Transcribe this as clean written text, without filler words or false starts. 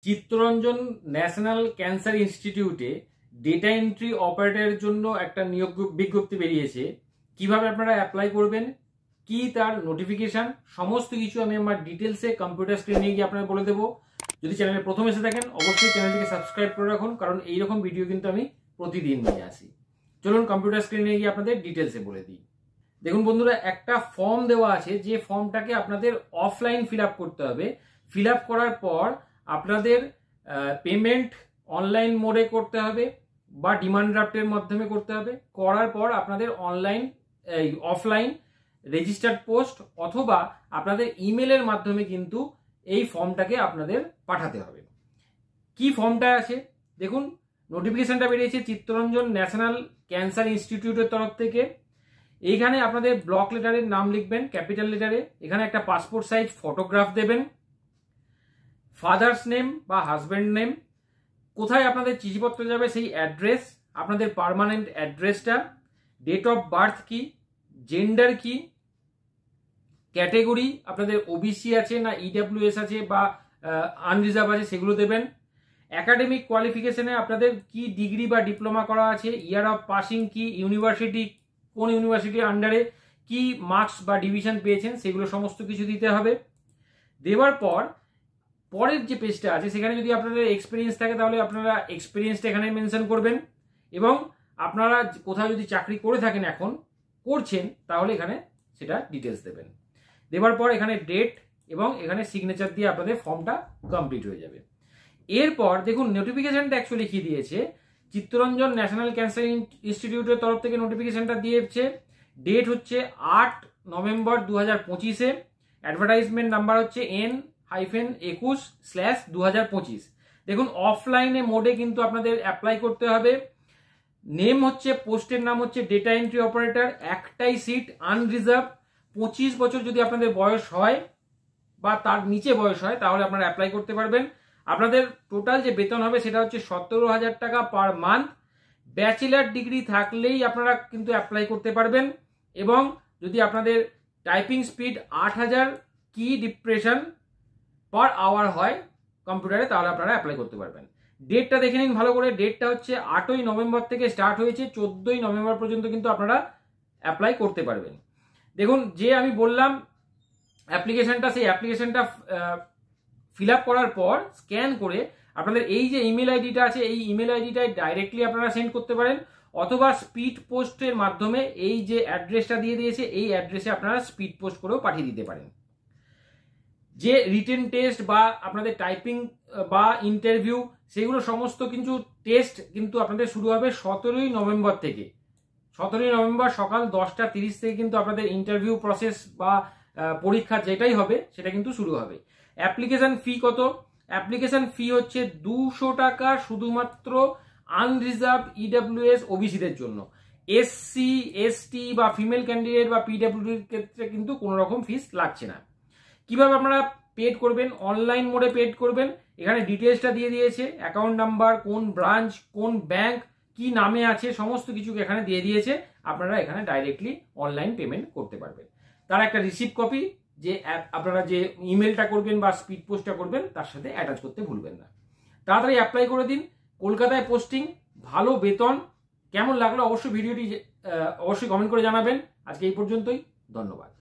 Chittaranjan national cancer ইনস্টিটিউটে data entry অপারেটরের জন্য একটা নিয়োগ বিজ্ঞপ্তি বেরিয়েছে। কিভাবে আপনারা অ্যাপ্লাই করবেন, কি তার নোটিফিকেশন, সমস্ত কিছু আমি আমার ডিটেলসে কম্পিউটার স্ক্রিনে গিয়ে আপনারা বলে দেবো। যদি চ্যানেলে প্রথম এসে থাকেন অবশ্যই চ্যানেলটিকে সাবস্ক্রাইব করে রাখুন, কারণ এইরকম ভিডিও কিন্তু আমি প্রতিদিন নিয়ে আসি। চলুন কম্পিউটার স্ক্রিনে গিয়ে আপনাদের ডিটেলসে বলে দিই। দেখুন বন্ধুরা, একটা ফর্ম দেওয়া আছে, যে ফর্মটাকে আপনাদের অফলাইন ফিল আপ করতে হবে। ফিল আপ করার পর আপনাদের পেমেন্ট অনলাইন মোডে করতে হবে বা ডিমান্ড ড্রাফটের মাধ্যমে করতে হবে। করার পর আপনাদের অফলাইন রেজিস্টার্ড পোস্ট অথবা আপনাদের ইমেলের মাধ্যমে কিন্তু এই ফর্মটাকে আপনাদের পাঠাতে হবে। কি ফর্মটা আছে দেখুন, নোটিফিকেশনটা বেরিয়েছে চিত্তরঞ্জন ন্যাশনাল ক্যান্সার ইনস্টিটিউটের তরফ থেকে। এইখানে আপনাদের ব্লক লেটারের নাম লিখবেন ক্যাপিটাল লেটারে, এখানে একটা পাসপোর্ট সাইজ ফটোগ্রাফ দেবেন, ফাদার্স নেম বা হাজব্যান্ড নেম, কোথায় আপনাদের চিঠিপত্র যাবে সেই অ্যাড্রেস, আপনাদের পার্মানেন্ট অ্যাড্রেসটা, ডেট অফ বার্থ কি, জেন্ডার কি, ক্যাটেগরি আপনাদের ওবিসি আছে না ইডব্লিউএস আছে বা আনরিজার্ভ আছে সেগুলো দেবেন। একাডেমিক কোয়ালিফিকেশনে আপনাদের কি ডিগ্রি বা ডিপ্লোমা করা আছে, ইয়ার অফ পাসিং কি, ইউনিভার্সিটি কোন ইউনিভার্সিটির আন্ডারে কি মার্কস বা ডিভিশন পেয়েছেন সেগুলো সমস্ত কিছু দিতে হবে। দেওয়ার পর পরের যে পেজটা আছে সেখানে যদি আপনাদের এক্সপিরিয়েন্স থাকে তাহলে আপনারা এক্সপিরিয়েন্সটা এখানে মেনশন করবেন, এবং আপনারা কোথাও যদি চাকরি করে থাকেন এখন করছেন তাহলে এখানে সেটা ডিটেলস দেবেন। দেওয়ার পর এখানে ডেট এবং এখানে সিগনেচার দিয়ে আপনাদের ফর্মটা কমপ্লিট হয়ে যাবে। এরপর দেখুন নোটিফিকেশনটা অ্যাকচুয়ালি কি দিয়েছে, চিত্তরঞ্জন ন্যাশনাল ক্যান্সার ইনস্টিটিউটের তরফ থেকে নোটিফিকেশনটা দিয়েছে। ডেট হচ্ছে 8 নভেম্বর 2025-এ, অ্যাডভার্টাইজমেন্ট নাম্বার হচ্ছে N-21/2025। দেখুন অফলাইনে মোডে কিন্তু আপনাদের অ্যাপ্লাই করতে হবে। নেম হচ্ছে, পোস্টের নাম হচ্ছে ডেটা এন্ট্রি অপারেটর, একটাই সিট, আনরিজার্ভ। 25 বছর যদি আপনাদের বয়স হয় বা তার নিচে বয়স হয় তাহলে আপনারা অ্যাপ্লাই করতে পারবেন। আপনাদের টোটাল যে বেতন হবে সেটা হচ্ছে 17,000 টাকা পার মান্থ। ব্যাচেলার ডিগ্রি থাকলেই আপনারা কিন্তু অ্যাপ্লাই করতে পারবেন, এবং যদি আপনাদের টাইপিং স্পিড 8000 কি ডিপ্রেশন পার আওয়ার হয় কম্পিউটারে তাহলে আপনারা অ্যাপ্লাই করতে পারবেন। ডেটটা দেখে নিন ভালো করে, ডেটটা হচ্ছে 8ই নভেম্বর থেকে স্টার্ট হয়েছে, 14ই নভেম্বর পর্যন্ত কিন্তু আপনারা অ্যাপ্লাই করতে পারবেন। দেখুন যে আমি বললাম অ্যাপ্লিকেশনটা, সেই অ্যাপ্লিকেশনটা ফিল আপ করার পর স্ক্যান করে আপনাদের এই যে ইমেল আইডিটা আছে এই ইমেল আইডিটায় ডাইরেক্টলি আপনারা সেন্ড করতে পারেন, অথবা স্পিড পোস্টের মাধ্যমে এই যে অ্যাড্রেসটা দিয়ে দিয়েছে এই অ্যাড্রেসে আপনারা স্পিড পোস্ট করেও পাঠিয়ে দিতে পারেন। যে রিটেন টেস্ট বা আপনাদের টাইপিং বা ইন্টারভিউ সেগুলো সমস্ত কিছু টেস্ট কিন্তু আপনাদের শুরু হবে 17ই নভেম্বর থেকে। 17ই নভেম্বর সকাল 10:30 থেকে কিন্তু আপনাদের ইন্টারভিউ প্রসেস বা পরীক্ষা যেটাই হবে সেটা কিন্তু শুরু হবে। অ্যাপ্লিকেশন ফি কত? অ্যাপ্লিকেশন ফি হচ্ছে 200 টাকা শুধুমাত্র আনরিজার্ভ ইডব্লিউএস ওবিসিদের জন্য। এসসি এসটি বা ফিমেল ক্যান্ডিডেট বা পিডব্লিউডির ক্ষেত্রে কিন্তু কোনো রকম ফিস লাগছে না। কিভাবে আপনারা পেড করবেন? অনলাইন মোডে পেড করবেন। এখানে ডিটেলসটা দিয়ে দিয়েছে, অ্যাকাউন্ট নাম্বার, কোন ব্রাঞ্চ, কোন ব্যাংক, কি নামে আছে সমস্ত কিছু এখানে দিয়ে দিয়েছে। আপনারা এখানে ডাইরেক্টলি অনলাইন পেমেন্ট করতে পারবেন। তার একটা রিসিপ্ট কপি যে আপনারা যে ইমেলটা করবেন বা স্পিড পোস্টটা করবেন তার সাথে অ্যাটাচ করতে ভুলবেন না। তাড়াতাড়ি অ্যাপ্লাই করে দিন। কলকাতায় পোস্টিং, ভালো বেতন। কেমন লাগলো অবশ্যই ভিডিওটি অবশ্যই কমেন্ট করে জানাবেন। আজকে এই পর্যন্তই, ধন্যবাদ।